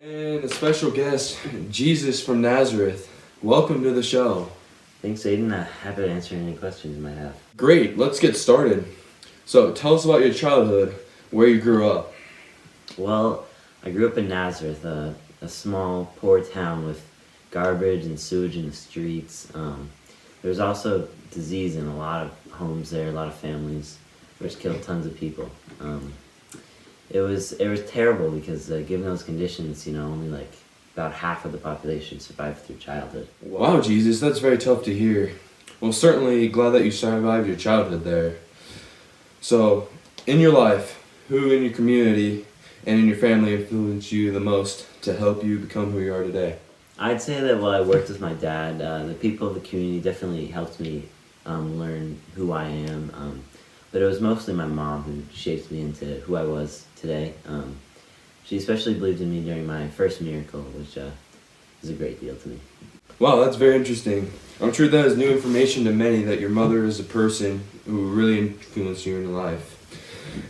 And a special guest, Jesus from Nazareth. Welcome to the show. Thanks, Aiden. Happy to answer any questions you might have. Great, let's get started. So, tell us about your childhood, where you grew up. Well, I grew up in Nazareth, a small, poor town with garbage and sewage in the streets. There's also disease in a lot of homes there, a lot of families, which killed tons of people. It was terrible because given those conditions, only like about half of the population survived through childhood. Wow, Jesus, that's very tough to hear. Well, certainly glad that you survived your childhood there. So, in your life, who in your community and in your family influenced you the most to help you become who you are today? I'd say that while I worked with my dad, the people of the community definitely helped me learn who I am. But it was mostly my mom who shaped me into who I was today. She especially believed in me during my first miracle, which is a great deal to me. Wow, that's very interesting. I'm sure that is new information to many that your mother is a person who really influenced you in your life.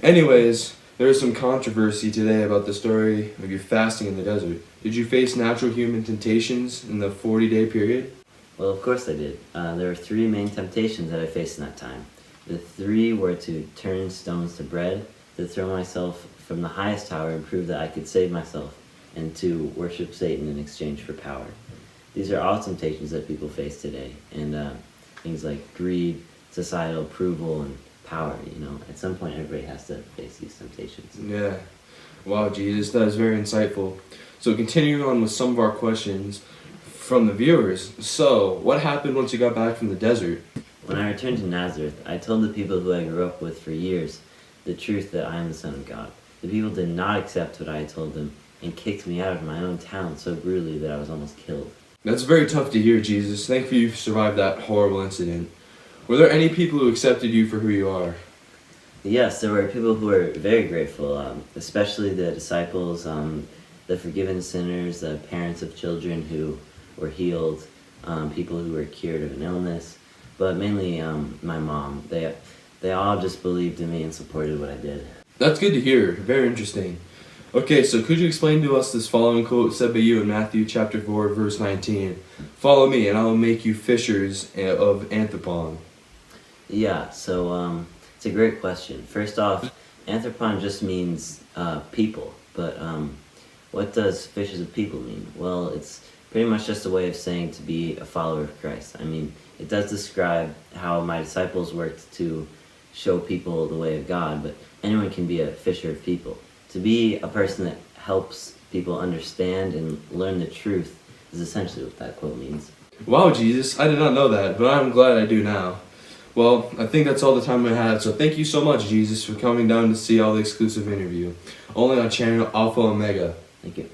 Anyways, there is some controversy today about the story of your fasting in the desert. Did you face natural human temptations in the 40-day period? Well, of course I did. There were three main temptations that I faced in that time. The three were to turn stones to bread, to throw myself from the highest tower and prove that I could save myself, and to worship Satan in exchange for power. These are all temptations that people face today, and things like greed, societal approval, and power. At some point everybody has to face these temptations. Yeah. Wow, Jesus, that is very insightful. So continuing on with some of our questions from the viewers. So, what happened once you got back from the desert? When I returned to Nazareth, I told the people who I grew up with for years the truth that I am the Son of God. The people did not accept what I had told them and kicked me out of my own town so brutally that I was almost killed. That's very tough to hear, Jesus. Thankfully you survived that horrible incident. Were there any people who accepted you for who you are? Yes, there were people who were very grateful, especially the disciples, the forgiven sinners, the parents of children who were healed, people who were cured of an illness, but mainly my mom. They all just believed in me and supported what I did. That's good to hear. Very interesting. Okay, so could you explain to us this following quote said by you in Matthew chapter 4, verse 19? Follow me, and I will make you fishers of anthropon. Yeah, so it's a great question. First off, anthropon just means people, but what does fishers of people mean? Well, it's pretty much just a way of saying to be a follower of Christ. I mean, it does describe how my disciples worked to show people the way of God, but anyone can be a fisher of people. To be a person that helps people understand and learn the truth is essentially what that quote means. Wow, Jesus, I did not know that, but I'm glad I do now. Well, I think that's all the time we have, so thank you so much, Jesus, for coming down to see all the exclusive interview. Only on channel Alpha Omega. Thank you.